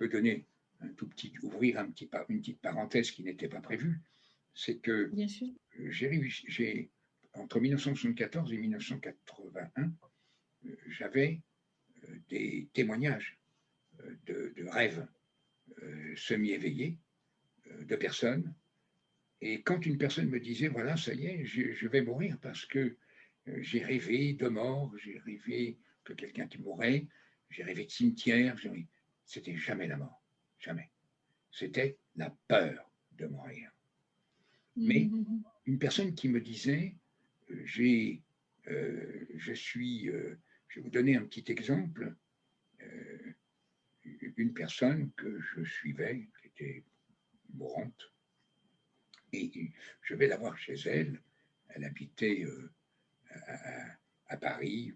peux donner ouvrir une petite parenthèse qui n'était pas prévue, c'est que Bien sûr. entre 1974 et 1981, j'avais des témoignages de rêves semi-éveillés de personnes. Et quand une personne me disait, voilà, ça y est, je vais mourir parce que j'ai rêvé de mort, j'ai rêvé que quelqu'un qui mourait, j'ai rêvé de cimetière, c'était jamais la mort, jamais. C'était la peur de mourir. Mais une personne qui me disait, je vais vous donner un petit exemple, une personne que je suivais, qui était mourante, et je vais la voir chez elle. Elle habitait à Paris,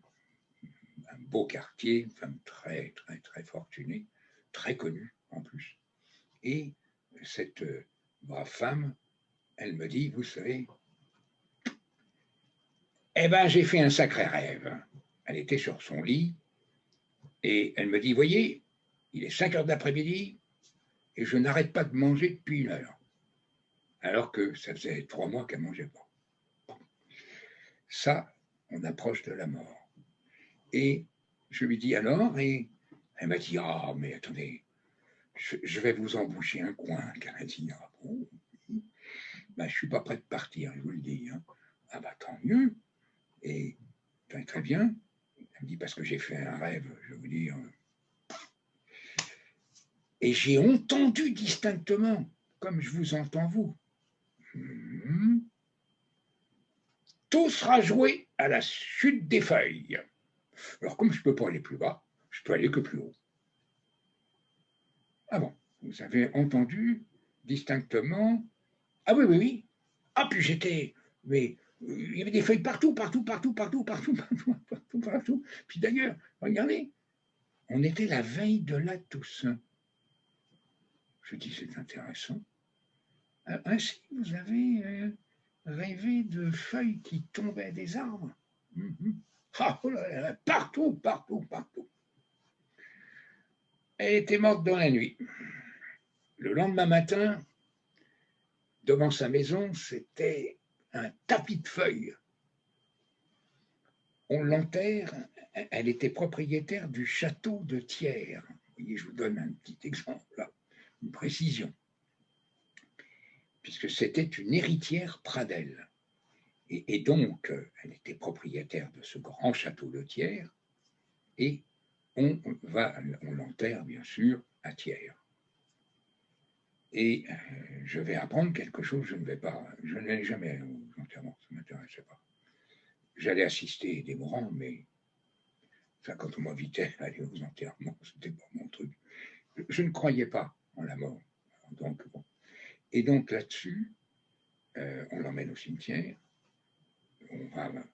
un beau quartier, une femme très, très, très fortunée, très connue en plus. Et cette brave femme, elle me dit, vous savez, eh ben, j'ai fait un sacré rêve. Elle était sur son lit et elle me dit, voyez, il est 5 heures d'après-midi et je n'arrête pas de manger depuis 1 heure. Alors que ça faisait 3 mois qu'elle ne mangeait pas. Ça, on approche de la mort. Et je lui dis alors, et elle m'a dit, ah, mais attendez, je vais vous emboucher un coin, car elle dit, ah bon, ben, je ne suis pas prêt de partir, je vous le dis. Hein. Ah bah tant mieux. Et très bien. Elle me dit, parce que j'ai fait un rêve, je vais vous dire. Et j'ai entendu distinctement, comme je vous entends vous, tout sera joué à la chute des feuilles. Alors comme je ne peux pas aller plus bas, je peux aller que plus haut. Ah bon, vous avez entendu distinctement. Ah oui, oui, oui. Ah, puis j'étais. Mais il y avait des feuilles partout, partout, partout, partout, partout, partout, partout, partout. Puis d'ailleurs, regardez, on était la veille de la Toussaint. Je dis, c'est intéressant. Ainsi, vous avez rêvé de feuilles qui tombaient des arbres. Ah, oh là là, partout, partout, partout. Elle était morte dans la nuit. Le lendemain matin, devant sa maison, c'était un tapis de feuilles. On l'enterre, elle était propriétaire du château de Thiers. Vous voyez, je vous donne un petit exemple, là, une précision. Puisque c'était une héritière Pradel. Et donc, elle était propriétaire de ce grand château de Thiers, et on l'enterre, bien sûr, à Thiers. Et je vais apprendre quelque chose, je n'allais jamais aux enterrements, ça ne m'intéressait pas. J'allais assister des mourants, mais ça, quand on m'invitait à aller aux enterrements, c'était pas mon truc. Je ne croyais pas en la mort. Donc, bon. Et donc là-dessus, on l'emmène au cimetière.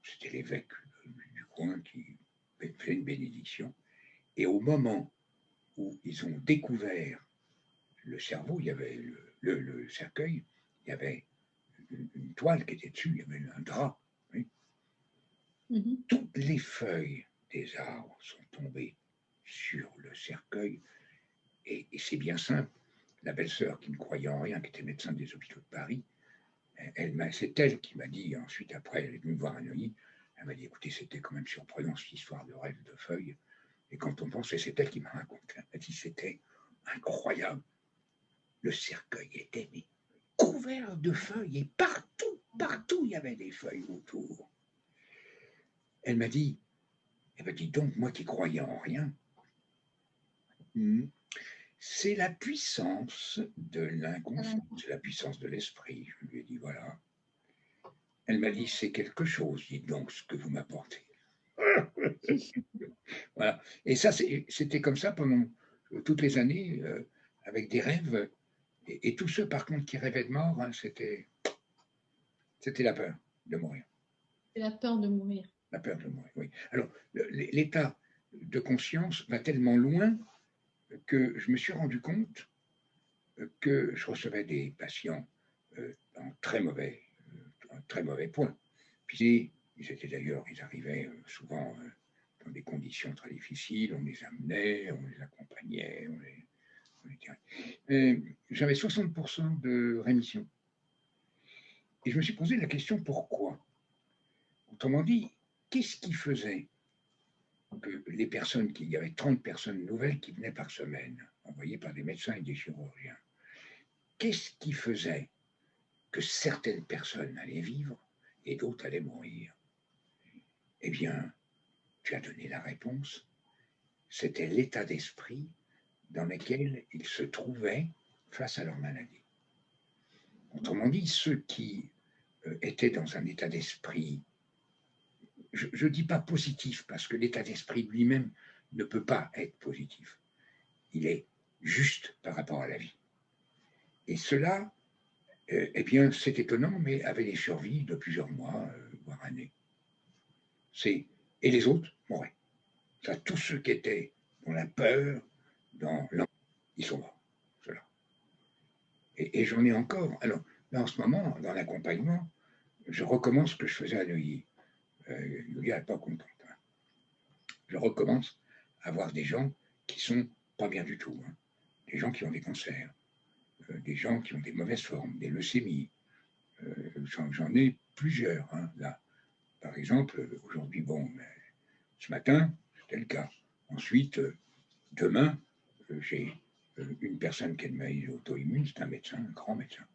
C'était l'évêque du coin qui fait une bénédiction. Et au moment où ils ont découvert le cerveau, il y avait le cercueil, il y avait une toile qui était dessus, il y avait un drap. Oui. Toutes les feuilles des arbres sont tombées sur le cercueil. Et c'est bien simple. La belle-sœur qui ne croyait en rien, qui était médecin des hôpitaux de Paris, c'est elle qui m'a dit, ensuite après, elle est venue me voir à Neuilly, elle m'a dit, écoutez, c'était quand même surprenant cette histoire de rêve de feuilles. Et quand on pensait, c'est elle qui m'a raconté. Elle m'a dit, c'était incroyable. Le cercueil était couvert de feuilles et partout, partout, il y avait des feuilles autour. Elle m'a dit, donc, moi qui croyais en rien, c'est la puissance de l'inconscient, c'est la puissance de l'esprit. Je lui ai dit, voilà. Elle m'a dit, c'est quelque chose, dites donc, ce que vous m'apportez. Voilà. Et ça, c'était comme ça pendant toutes les années, avec des rêves. Et tous ceux, par contre, qui rêvaient de mort, hein, c'était la peur de mourir. C'est la peur de mourir. La peur de mourir, oui. Alors, l'état de conscience va tellement loin que je me suis rendu compte que je recevais des patients en très mauvais point. Puis ils arrivaient souvent dans des conditions très difficiles, on les amenait, on les accompagnait, j'avais 60% de rémission. Et je me suis posé la question pourquoi. Autrement dit, qu'est-ce qui faisait que les personnes, il y avait 30 personnes nouvelles qui venaient par semaine, envoyées par des médecins et des chirurgiens, qu'est-ce qui faisait que certaines personnes allaient vivre et d'autres allaient mourir? Eh bien, tu as donné la réponse. C'était l'état d'esprit dans lequel ils se trouvaient face à leur maladie. Autrement dit, ceux qui étaient dans un état d'esprit, je ne dis pas positif, parce que l'état d'esprit lui-même ne peut pas être positif. Il est juste par rapport à la vie. Et cela, eh bien, c'est étonnant, mais avait des survies de plusieurs mois, voire années. Et les autres mouraient. Ça, tous ceux qui étaient dans la peur, dans l'angoisse, ils sont morts. Cela. Et j'en ai encore. Alors, là, en ce moment, dans l'accompagnement, je recommence ce que je faisais à Neuilly. Yulia n'est pas contente. Hein. Je recommence à voir des gens qui sont pas bien du tout. Hein. Des gens qui ont des cancers, des gens qui ont des mauvaises formes, des leucémies. J'en ai plusieurs. Hein, là. Par exemple, aujourd'hui, bon, ce matin, c'était le cas. Ensuite, demain, j'ai une personne qui a une maladie auto-immune, c'est un médecin, un grand médecin.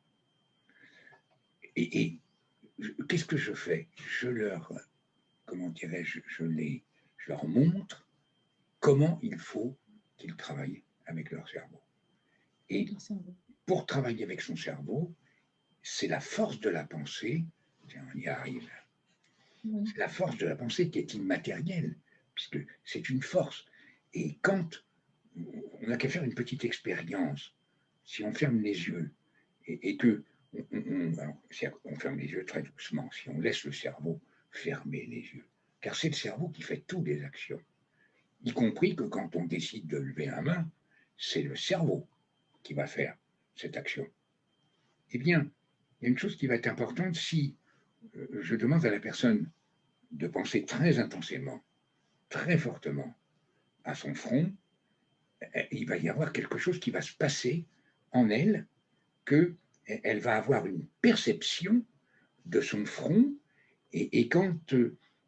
Et qu'est-ce que je fais? Je leur, comment dirais-je, je leur montre comment il faut qu'ils travaillent avec leur cerveau. Et pour travailler avec son cerveau, c'est la force de la pensée, tiens, on y arrive, c'est la force de la pensée qui est immatérielle, puisque c'est une force. Et quand on n'a qu'à faire une petite expérience, si on ferme les yeux et que on ferme les yeux très doucement, si on laisse le cerveau fermer les yeux, car c'est le cerveau qui fait toutes les actions, y compris que quand on décide de lever la main, c'est le cerveau qui va faire cette action. Eh bien, il y a une chose qui va être importante, si je demande à la personne de penser très intensément, très fortement à son front, il va y avoir quelque chose qui va se passer en elle, qu'elle va avoir une perception de son front, et quand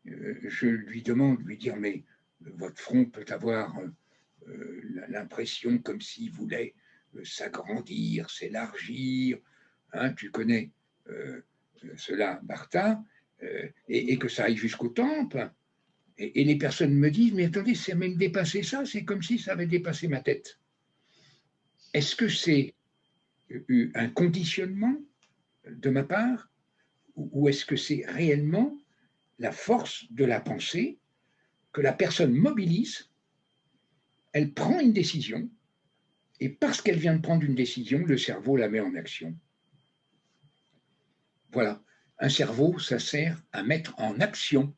je lui demande, lui dire, mais votre front peut avoir l'impression comme s'il voulait s'agrandir, s'élargir, hein, tu connais cela, Bartha, et que ça aille jusqu'aux tempes, et les personnes me disent, mais attendez, c'est même dépassé ça, c'est comme si ça avait dépassé ma tête. Est-ce que c'est un conditionnement de ma part, ou est-ce que c'est réellement la force de la pensée que la personne mobilise, elle prend une décision, et parce qu'elle vient de prendre une décision, le cerveau la met en action. Voilà. Un cerveau, ça sert à mettre en action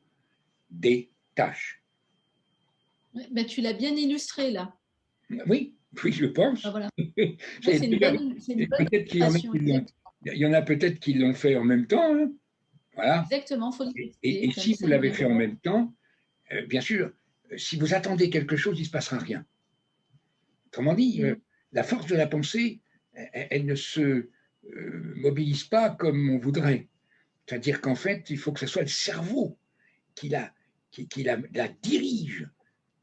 des tâches. Ouais, ben, tu l'as bien illustré là. Oui, oui, je pense. Ben, voilà. C'est une bonne peut-être qu'il y en a peut-être qui l'ont fait en même temps. Hein. Voilà. Exactement, il faut et si vous l'avez fait en même temps, bien sûr, si vous attendez quelque chose, il ne se passera rien. Autrement dit, la force de la pensée, elle ne se mobilise pas comme on voudrait. C'est-à-dire qu'en fait, il faut que ce soit le cerveau qui la dirige.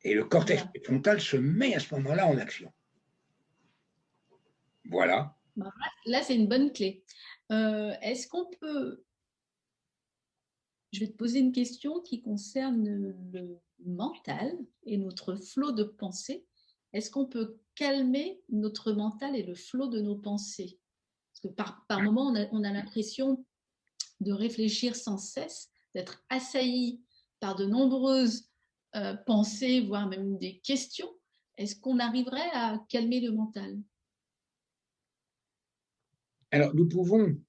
Et le cortex frontal se met à ce moment-là en action. Voilà. Là, c'est une bonne clé. Est-ce qu'on peut... Je vais te poser une question qui concerne le mental et notre flot de pensée. Est-ce qu'on peut calmer notre mental et le flot de nos pensées? Parce que par moment, on a l'impression de réfléchir sans cesse, d'être assailli par de nombreuses pensées, voire même des questions. Est-ce qu'on arriverait à calmer le mental? Alors, nous pouvons,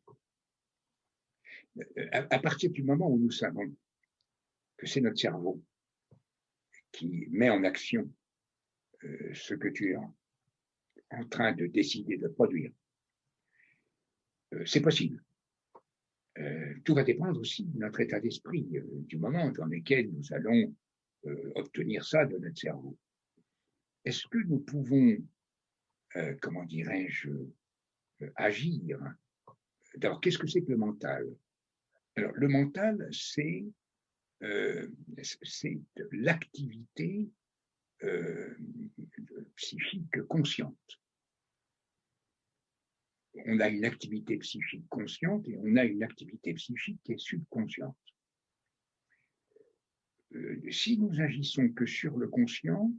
à partir du moment où nous savons que c'est notre cerveau qui met en action ce que tu es en train de décider de produire, c'est possible. Tout va dépendre aussi de notre état d'esprit, du moment dans lequel nous allons obtenir ça de notre cerveau. Est-ce que nous pouvons comment dirais-je, agir. D'abord, qu'est-ce que c'est que le mental? Alors, le mental, c'est l'activité psychique consciente. On a une activité psychique consciente et on a une activité psychique qui est subconsciente. Si nous agissons que sur le conscient,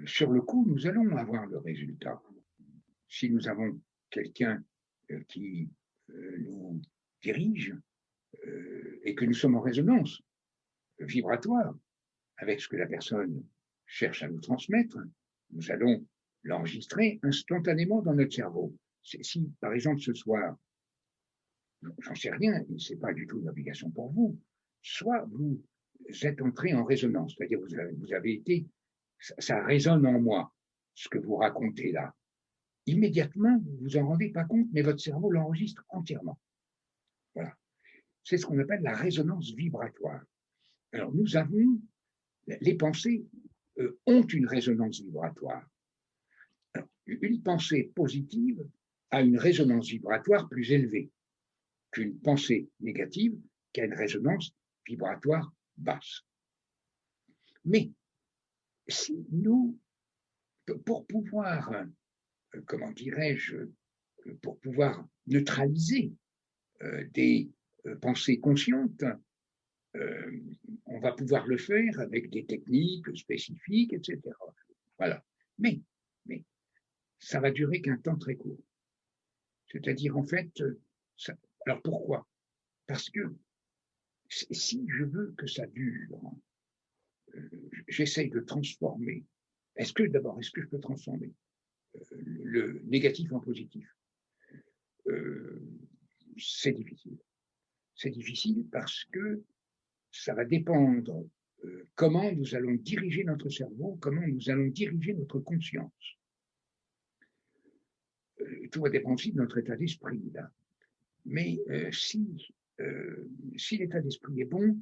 sur le coup, nous allons avoir le résultat. Si nous avons quelqu'un qui nous dirige et que nous sommes en résonance vibratoire avec ce que la personne cherche à nous transmettre, nous allons l'enregistrer instantanément dans notre cerveau. Si, par exemple, ce soir, j'en sais rien, ce n'est pas du tout une obligation pour vous, soit vous êtes entré en résonance, c'est-à-dire vous avez été, ça résonne en moi, ce que vous racontez là. Immédiatement, vous vous en rendez pas compte, mais votre cerveau l'enregistre entièrement. Voilà. C'est ce qu'on appelle la résonance vibratoire. Alors, nous avons, les pensées ont une résonance vibratoire. Alors, une pensée positive a une résonance vibratoire plus élevée qu'une pensée négative qui a une résonance vibratoire basse. Mais si nous, pour pouvoir, comment dirais-je, pour pouvoir neutraliser des pensées conscientes, on va pouvoir le faire avec des techniques spécifiques, etc. Voilà. Mais ça va durer qu'un temps très court. C'est-à-dire, en fait, alors pourquoi? Parce que si je veux que ça dure, j'essaye de transformer. Est-ce que je peux transformer le négatif en positif? C'est difficile. C'est difficile parce que ça va dépendre comment nous allons diriger notre cerveau, comment nous allons diriger notre conscience. Tout va dépendre aussi de notre état d'esprit, là. Mais si l'état d'esprit est bon,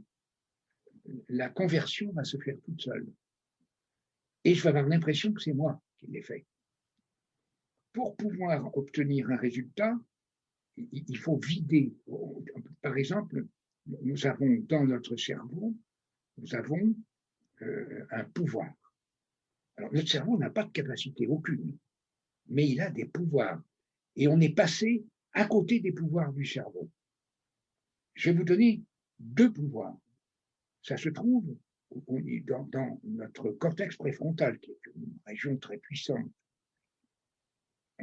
la conversion va se faire toute seule. Et je vais avoir l'impression que c'est moi qui l'ai fait. Pour pouvoir obtenir un résultat, il faut vider. Par exemple, nous avons dans notre cerveau, nous avons un pouvoir. Alors, notre cerveau n'a pas de capacité aucune, mais il a des pouvoirs. Et on est passé à côté des pouvoirs du cerveau. Je vais vous donner 2 pouvoirs. Ça se trouve dans notre cortex préfrontal, qui est une région très puissante.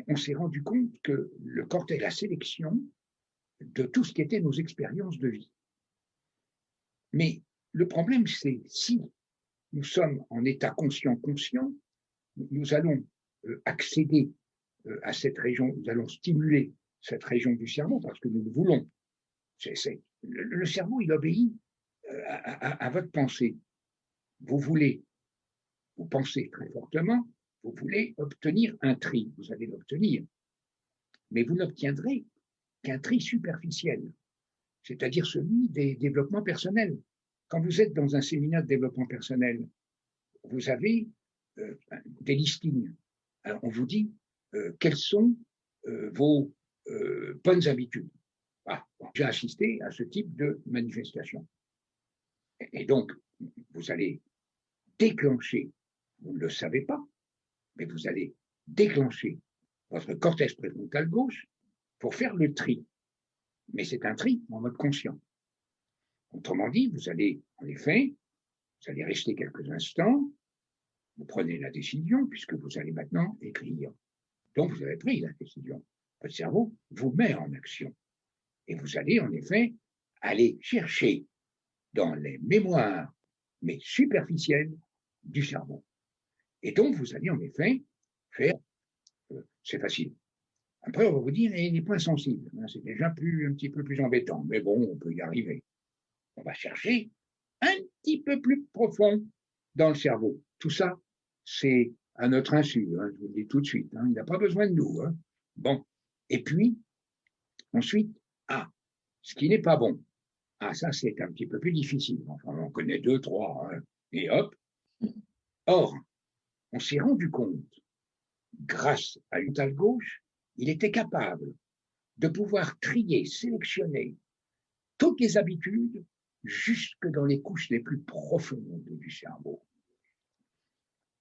On s'est rendu compte que le cortex, la sélection de tout ce qui était nos expériences de vie. Mais le problème, c'est si nous sommes en état conscient, nous allons accéder à cette région, nous allons stimuler cette région du cerveau parce que nous le voulons. Le cerveau, il obéit à votre pensée. Vous pensez très fortement, vous voulez obtenir un tri, vous allez l'obtenir, mais vous n'obtiendrez qu'un tri superficiel, c'est-à-dire celui des développements personnels. Quand vous êtes dans un séminaire de développement personnel, vous avez des listings. Alors on vous dit quelles sont vos bonnes habitudes. J'ai assisté à ce type de manifestation. Et donc, vous allez déclencher, vous ne le savez pas, mais vous allez déclencher votre cortex préfrontal gauche pour faire le tri. Mais c'est un tri en mode conscient. Autrement dit, vous allez, en effet, vous allez rester quelques instants, vous prenez la décision, puisque vous allez maintenant écrire. Donc, vous avez pris la décision. Votre cerveau vous met en action. Et vous allez, en effet, aller chercher dans les mémoires, mais superficielles, du cerveau. Et donc, vous allez, en effet, faire, c'est facile. Après, on va vous dire, les points sensibles, c'est déjà un petit peu plus embêtant, mais bon, on peut y arriver. On va chercher un petit peu plus profond dans le cerveau. Tout ça, c'est à notre insu, je vous le dis tout de suite, il n'a pas besoin de nous. Bon, et puis, ensuite, ce qui n'est pas bon. Ça, c'est un petit peu plus difficile. Enfin, on connaît 2, 3, et hop. Or, on s'est rendu compte grâce à une mentale gauche, il était capable de pouvoir trier, sélectionner toutes les habitudes jusque dans les couches les plus profondes du cerveau.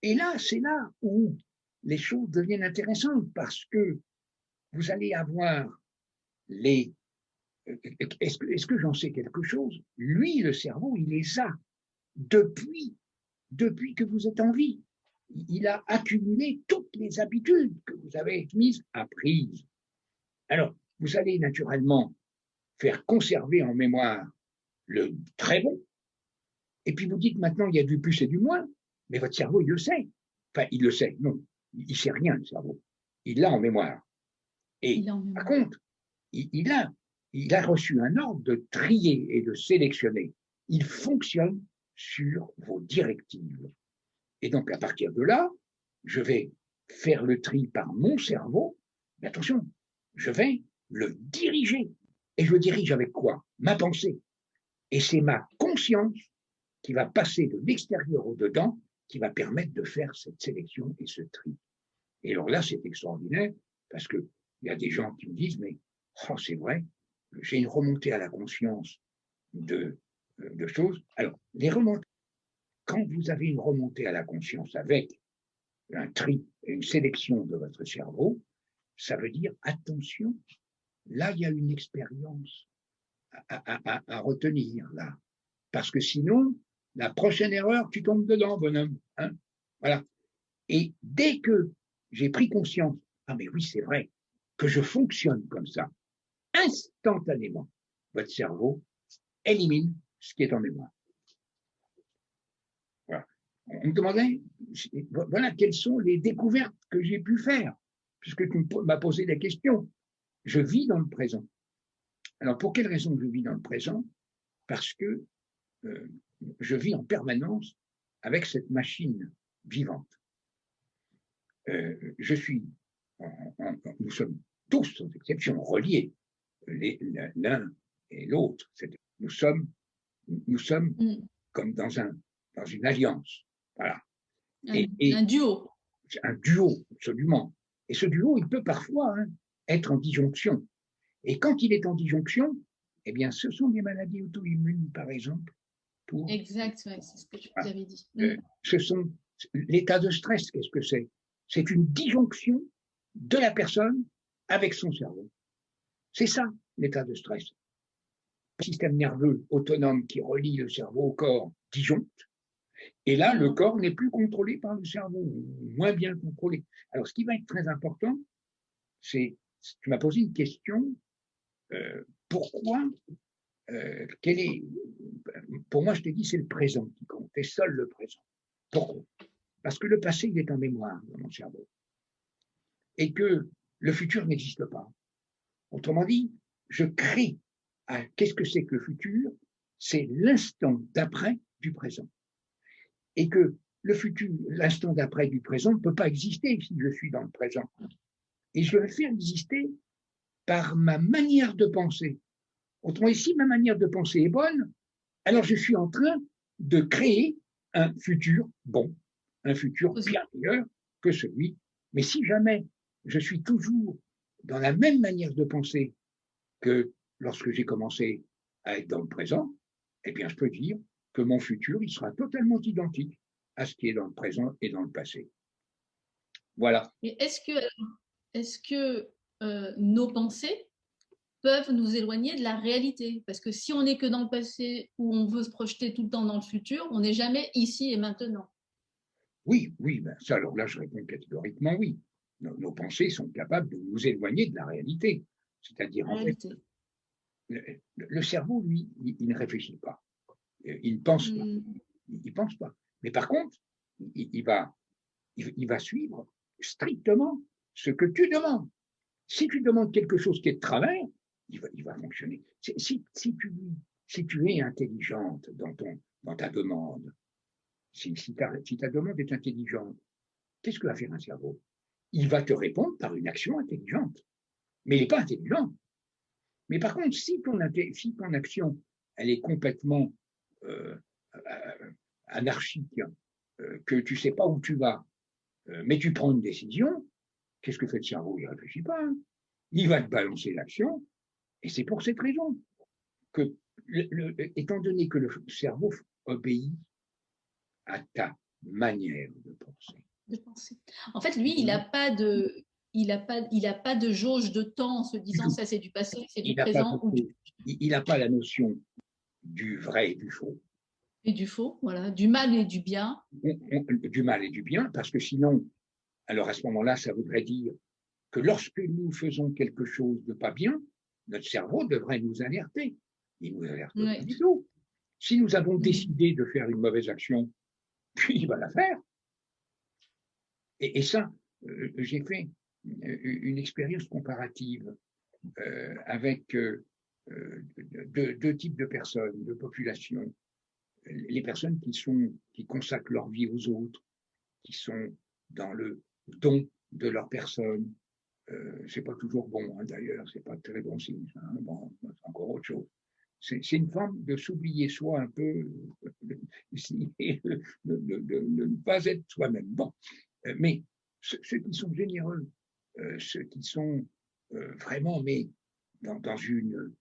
Et là, c'est là où les choses deviennent intéressantes parce que vous allez avoir les... Est-ce que j'en sais quelque chose? Lui, le cerveau, il les a depuis que vous êtes en vie. Il a accumulé toutes les habitudes que vous avez mises à prise. Alors, vous allez naturellement faire conserver en mémoire le très bon, et puis vous dites maintenant il y a du plus et du moins, mais votre cerveau, il le sait. Enfin, il le sait, non, il ne sait rien, le cerveau. Il l'a en mémoire. Et par contre, il a reçu un ordre de trier et de sélectionner. Il fonctionne sur vos directives. Et donc, à partir de là, je vais faire le tri par mon cerveau, mais attention, je vais le diriger. Et je le dirige avec quoi? Ma pensée. Et c'est ma conscience qui va passer de l'extérieur au dedans, qui va permettre de faire cette sélection et ce tri. Et alors là, c'est extraordinaire, parce qu'il y a des gens qui me disent, mais oh, c'est vrai, j'ai une remontée à la conscience de choses. Alors, les remontées, quand vous avez une remontée à la conscience avec un tri et une sélection de votre cerveau, ça veut dire, attention, là, il y a une expérience à retenir, là. Parce que sinon, la prochaine erreur, tu tombes dedans, bonhomme. Hein, voilà. Et dès que j'ai pris conscience, ah mais oui, c'est vrai, que je fonctionne comme ça, instantanément, votre cerveau élimine ce qui est en mémoire. Voilà. On me demandait, voilà quelles sont les découvertes que j'ai pu faire, puisque tu m'as posé la question. Je vis dans le présent. Alors, pour quelle raison je vis dans le présent? Parce que je vis en permanence avec cette machine vivante. Nous sommes tous, sans exception, reliés l'un et l'autre. Nous sommes comme dans une alliance. Voilà. Un duo. Un duo, absolument. Et ce duo, il peut parfois être en disjonction. Et quand il est en disjonction, eh bien, ce sont des maladies auto-immunes, par exemple. Exact, ouais, c'est ce que je vous avais dit. Ce sont l'état de stress, qu'est-ce que c'est? C'est une disjonction de la personne avec son cerveau. C'est ça, l'état de stress. Le système nerveux autonome qui relie le cerveau au corps disjoncte, et là, le corps n'est plus contrôlé par le cerveau, moins bien contrôlé. Alors, ce qui va être très important, c'est, tu m'as posé une question, pourquoi, pour moi, je t'ai dit, c'est le présent qui compte, et seul le présent. Pourquoi? Parce que le passé, il est en mémoire dans mon cerveau. Et que le futur n'existe pas. Autrement dit, je crée. Qu'est-ce que c'est que le futur? C'est l'instant d'après du présent. Et que le futur, l'instant d'après du présent ne peut pas exister si je suis dans le présent. Et je vais le faire exister par ma manière de penser. Autrement dit, si ma manière de penser est bonne, alors je suis en train de créer un futur bon, un futur bien meilleur que celui. Mais si jamais je suis toujours dans la même manière de penser que lorsque j'ai commencé à être dans le présent, eh bien, je peux dire que mon futur, il sera totalement identique à ce qui est dans le présent et dans le passé. Voilà. Et est-ce que nos pensées peuvent nous éloigner de la réalité? Parce que si on n'est que dans le passé ou on veut se projeter tout le temps dans le futur, on n'est jamais ici et maintenant. Oui, ben ça, alors là, je réponds catégoriquement oui. Nos pensées sont capables de nous éloigner de la réalité. C'est-à-dire, en fait, le cerveau, lui, il ne réfléchit pas. Il ne pense pas. Il pense pas. Mais par contre, il va suivre strictement ce que tu demandes. Si tu demandes quelque chose qui est de travers, il va fonctionner. Si tu es intelligente dans ta demande, si ta demande est intelligente, qu'est-ce que va faire un cerveau? Il va te répondre par une action intelligente. Mais il n'est pas intelligent. Mais par contre, si ton action, elle est complètement anarchique, que tu ne sais pas où tu vas, mais tu prends une décision, qu'est-ce que fait le cerveau? Il ne réfléchit pas, hein. Il va te balancer l'action, et c'est pour cette raison que, étant donné que le cerveau obéit à ta manière de penser. De penser. En fait, lui, il n'a pas de, il a pas de jauge de temps en se disant ça c'est du passé, c'est du Il n'a pas, présent ou du, pas la notion du vrai et du faux. et du faux, voilà, du mal et du bien. Du mal et du bien, parce que sinon, alors à ce moment-là, ça voudrait dire que lorsque nous faisons quelque chose de pas bien, notre cerveau devrait nous alerter. Il nous alerte pas Ouais. du tout. Si nous avons décidé de faire une mauvaise action, puis il va la faire. Et ça, j'ai fait une expérience comparative avec deux types de personnes, de populations. Les personnes qui consacrent leur vie aux autres, qui sont dans le don de leur personne. C'est pas toujours bon, hein, d'ailleurs, c'est pas très bon signe. Hein, bon, c'est encore autre chose. C'est une forme de s'oublier soi un peu, de ne pas être soi-même. Bon, mais ceux qui sont généreux, ceux qui sont vraiment, mais dans une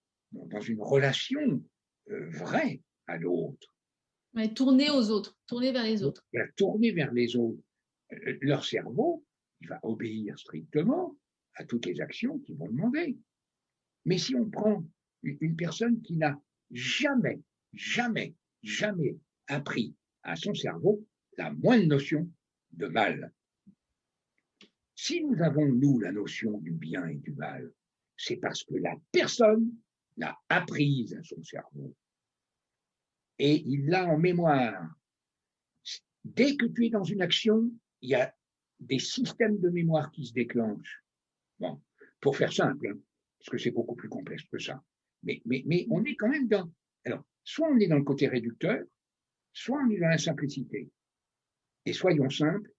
relation vraie à l'autre, Ouais, tourner aux autres, tourner vers les autres. tourner vers les autres, leur cerveau, il va obéir strictement à toutes les actions qu'ils vont demander. Mais si on prend une personne qui n'a jamais, jamais, jamais appris à son cerveau la moindre notion de mal, si nous avons, nous, la notion du bien et du mal, c'est parce que la personne l'a apprise à son cerveau. Et il l'a en mémoire. Dès que tu es dans une action, il y a des systèmes de mémoire qui se déclenchent. Bon, pour faire simple, hein, parce que c'est beaucoup plus complexe que ça. Mais on est quand même dans... Alors, soit on est dans le côté réducteur, soit on est dans la simplicité. Et soyons simples,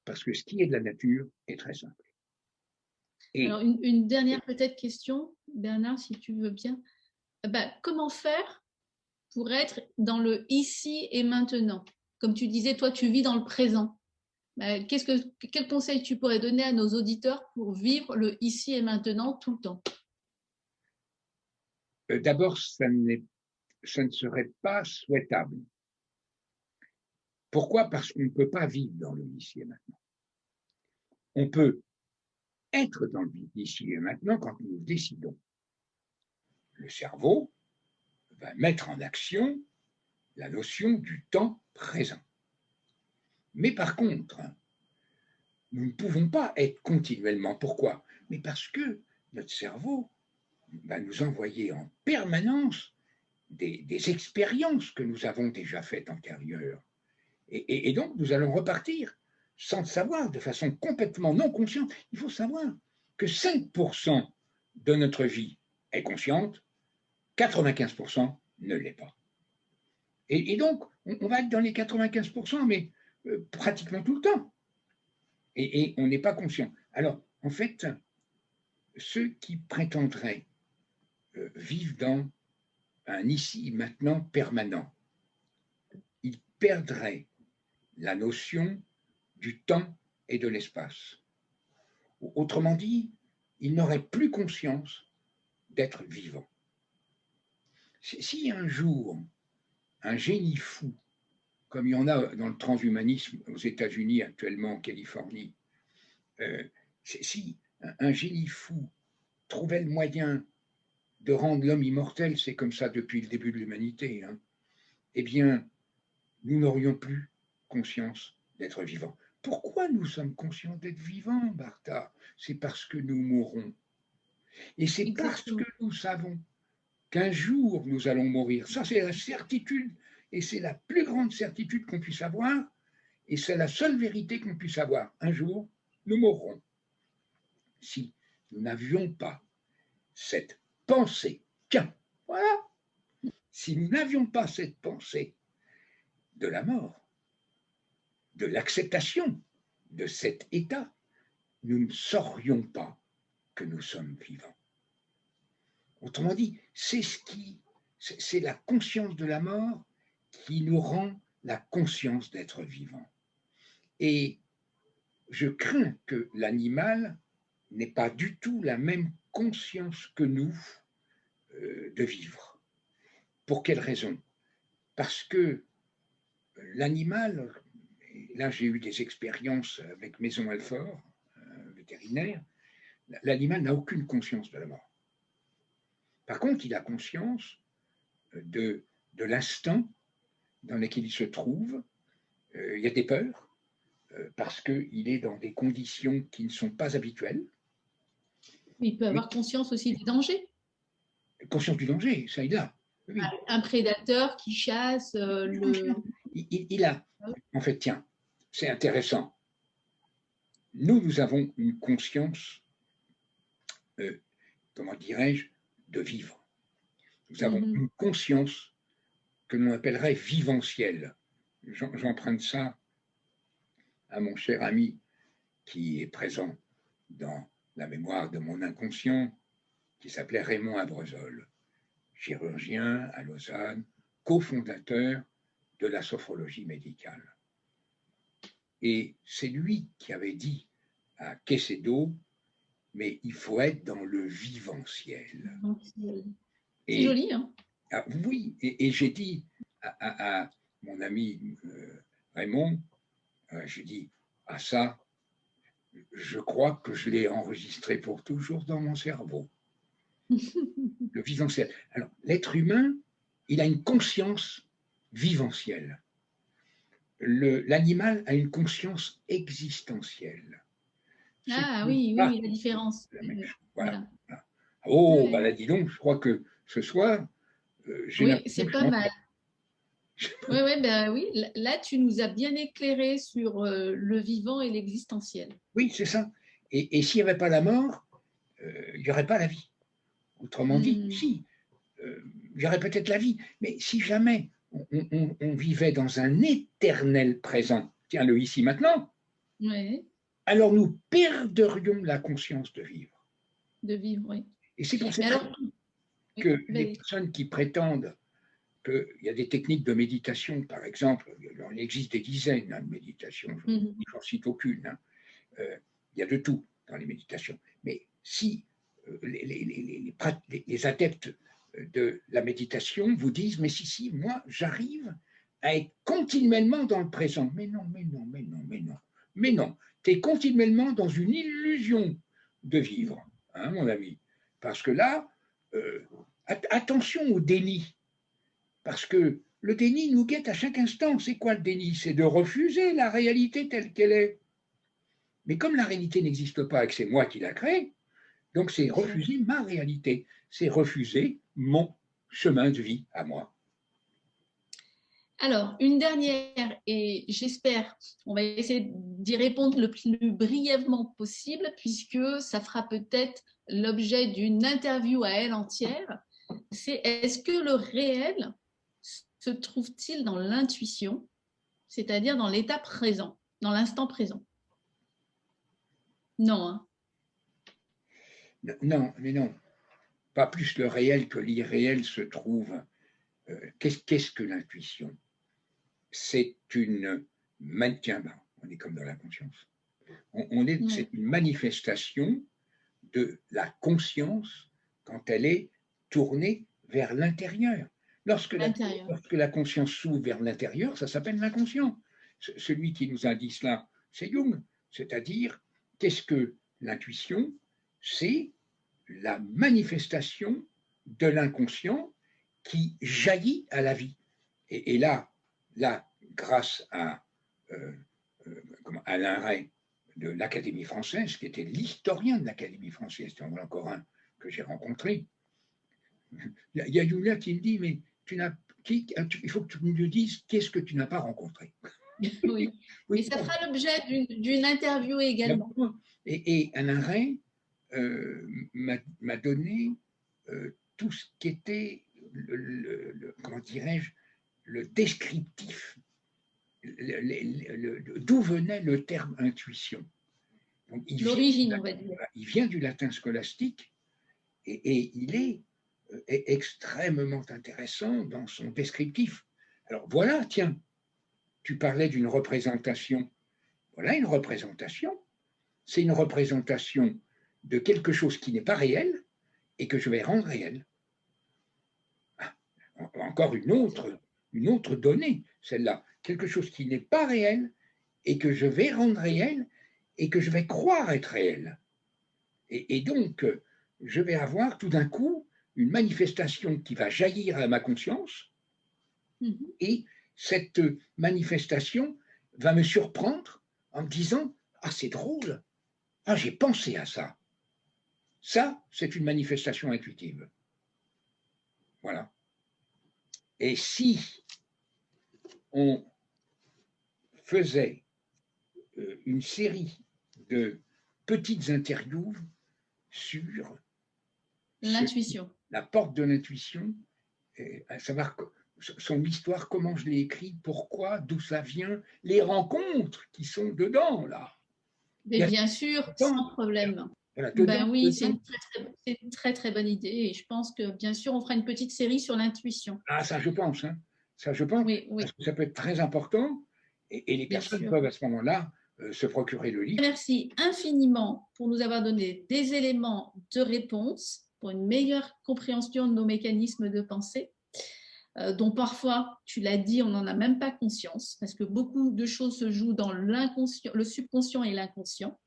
parce que ce qui est de la nature est très simple. Et alors, une dernière peut-être question, Bernard, si tu veux bien. Comment faire pour être dans le ici et maintenant? Comme tu disais, toi, tu vis dans le présent. Quel conseil tu pourrais donner à nos auditeurs pour vivre le ici et maintenant tout le temps? d'abord, ça ne serait pas souhaitable. Pourquoi? Parce qu'on ne peut pas vivre dans le ici et maintenant. On peut être dans le ici et maintenant quand nous décidons. Le cerveau va mettre en action la notion du temps présent. Mais par contre, nous ne pouvons pas être continuellement. Pourquoi? Mais parce que notre cerveau va nous envoyer en permanence des expériences que nous avons déjà faites antérieures. Et donc, nous allons repartir sans le savoir, de façon complètement non consciente. Il faut savoir que 5% de notre vie est consciente, 95% ne l'est pas. Et donc, on va être dans les 95%, mais pratiquement tout le temps. Et on n'est pas conscient. Alors, en fait, ceux qui prétendraient vivre dans un ici maintenant permanent, ils perdraient la notion du temps et de l'espace. Autrement dit, ils n'auraient plus conscience d'être vivants. Si un jour, un génie fou, comme il y en a dans le transhumanisme aux États-Unis actuellement, en Californie, si un génie fou trouvait le moyen de rendre l'homme immortel, c'est comme ça depuis le début de l'humanité, hein, eh bien, nous n'aurions plus conscience d'être vivants. Pourquoi nous sommes conscients d'être vivants, Bartha? C'est parce que nous mourrons. Et c'est parce que nous savons qu'un jour nous allons mourir. Ça, c'est la certitude, et c'est la plus grande certitude qu'on puisse avoir, et c'est la seule vérité qu'on puisse avoir. Un jour, nous mourrons. Si nous n'avions pas cette pensée, tiens, voilà, si nous n'avions pas cette pensée de la mort, de l'acceptation de cet état, nous ne saurions pas que nous sommes vivants. Autrement dit, c'est la conscience de la mort qui nous rend la conscience d'être vivant. Et je crains que l'animal n'est pas du tout la même conscience que nous de vivre. Pour quelle raison? Parce que l'animal, là j'ai eu des expériences avec Maison Alfort, vétérinaire, l'animal n'a aucune conscience de la mort. Par contre, il a conscience de l'instant dans lequel il se trouve. Il y a des peurs, parce qu'il est dans des conditions qui ne sont pas habituelles. Il peut avoir conscience aussi des dangers. Conscience du danger, ça il a. Oui. Un prédateur qui chasse le... Il a. En fait, tiens, c'est intéressant. Nous avons une conscience, comment dirais-je, de vivre. Nous avons une conscience que l'on appellerait viventielle. J'emprunte ça à mon cher ami qui est présent dans la mémoire de mon inconscient, qui s'appelait Raymond Abrezol, chirurgien à Lausanne, cofondateur de la sophrologie médicale. Et c'est lui qui avait dit à Quecedo, mais il faut être dans le viventiel. C'est joli, hein? Oui, et j'ai dit à mon ami Raymond, j'ai dit, ah ça, je crois que je l'ai enregistré pour toujours dans mon cerveau. Le viventiel. Alors, l'être humain, il a une conscience viventielle. L'animal a une conscience existentielle. Ah oui, oui, la différence. Voilà. Oh, bah là, dis donc, je crois que ce soir, j'ai oui, c'est pas mal. Oui, là, tu nous as bien éclairé sur le vivant et l'existentiel. Oui, c'est ça. Et s'il n'y avait pas la mort, il n'y aurait pas la vie. Autrement dit, si, il y aurait peut-être la vie, mais si jamais on vivait dans un éternel présent, tiens, le ici maintenant, alors nous perdrions la conscience de vivre. De vivre, oui. Et c'est pour ça que les personnes qui prétendent qu'il y a des techniques de méditation, par exemple, il existe des dizaines de méditations, je n'en cite aucune, hein. Il y a de tout dans les méditations. Mais si les adeptes de la méditation vous disent, mais si, moi, j'arrive à être continuellement dans le présent. Mais non. Tu es continuellement dans une illusion de vivre, hein, mon ami. Parce que là, attention au déni. Parce que le déni nous guette à chaque instant. C'est quoi le déni? C'est de refuser la réalité telle qu'elle est. Mais comme la réalité n'existe pas et que c'est moi qui la crée, donc c'est refuser ma réalité, c'est refuser mon chemin de vie à moi. Alors, une dernière, et j'espère, on va essayer d'y répondre le plus brièvement possible, puisque ça fera peut-être l'objet d'une interview à elle entière. C'est, est-ce que le réel se trouve-t-il dans l'intuition, c'est-à-dire dans l'état présent, dans l'instant présent? Non, hein? Non, mais non. Pas plus le réel que l'irréel se trouve. Qu'est-ce que l'intuition? C'est une... Tiens, on est comme dans la conscience. C'est une manifestation de la conscience quand elle est tournée vers l'intérieur. Lorsque la conscience s'ouvre vers l'intérieur, ça s'appelle l'inconscient. Celui qui nous a dit cela, c'est Jung. C'est-à-dire, qu'est-ce que l'intuition? C'est la manifestation de l'inconscient qui jaillit à la vie. Et là, grâce à Alain Ray de l'Académie française, qui était l'historien de l'Académie française, c'est encore un que j'ai rencontré, il y a Julia qui me dit, mais il faut que tu me dises qu'est-ce que tu n'as pas rencontré. Oui. Et ça fera l'objet d'une interview également. Et Alain Ray m'a donné tout ce qui était, comment dirais-je, le descriptif, d'où venait le terme intuition. L'origine, on va dire. Il vient du latin scolastique et il est extrêmement intéressant dans son descriptif. Alors voilà, tiens, tu parlais d'une représentation. Voilà une représentation. C'est une représentation de quelque chose qui n'est pas réel et que je vais rendre réel. Encore une autre donnée, celle-là. Quelque chose qui n'est pas réel et que je vais rendre réel et que je vais croire être réel. Et donc, je vais avoir tout d'un coup une manifestation qui va jaillir à ma conscience et cette manifestation va me surprendre en me disant « Ah, c'est drôle, ah, j'ai pensé à ça ». Ça, c'est une manifestation intuitive. Voilà. Et si on faisait une série de petites interviews sur l'intuition, la porte de l'intuition, à savoir son histoire, comment je l'ai écrit, pourquoi, d'où ça vient, les rencontres qui sont dedans, là. mais bien sûr, sans problème. Voilà, Ben oui, c'est une très, très bonne idée. Et je pense que, bien sûr, on fera une petite série sur l'intuition. Ah, ça, je pense. Hein. Ça, je pense. Oui, oui. Parce que ça peut être très important. Et les personnes peuvent, à ce moment-là, se procurer le livre. Merci infiniment pour nous avoir donné des éléments de réponse pour une meilleure compréhension de nos mécanismes de pensée, dont parfois, tu l'as dit, on n'en a même pas conscience, parce que beaucoup de choses se jouent dans l'inconscient, le subconscient et l'inconscient.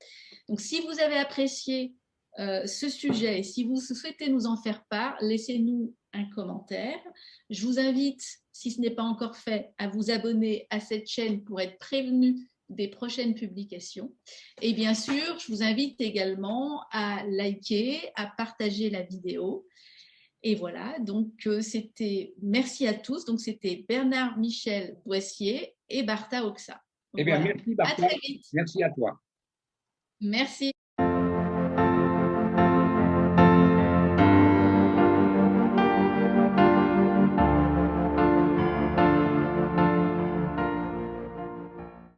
Donc, si vous avez apprécié ce sujet et si vous souhaitez nous en faire part, laissez-nous un commentaire. Je vous invite, si ce n'est pas encore fait, à vous abonner à cette chaîne pour être prévenu des prochaines publications. Et bien sûr, je vous invite également à liker, à partager la vidéo. Et voilà, donc merci à tous. Donc c'était Bernard Michel Boissier et Bartha Oxa. Eh bien, merci Bartha. À très vite. Merci à toi. Merci.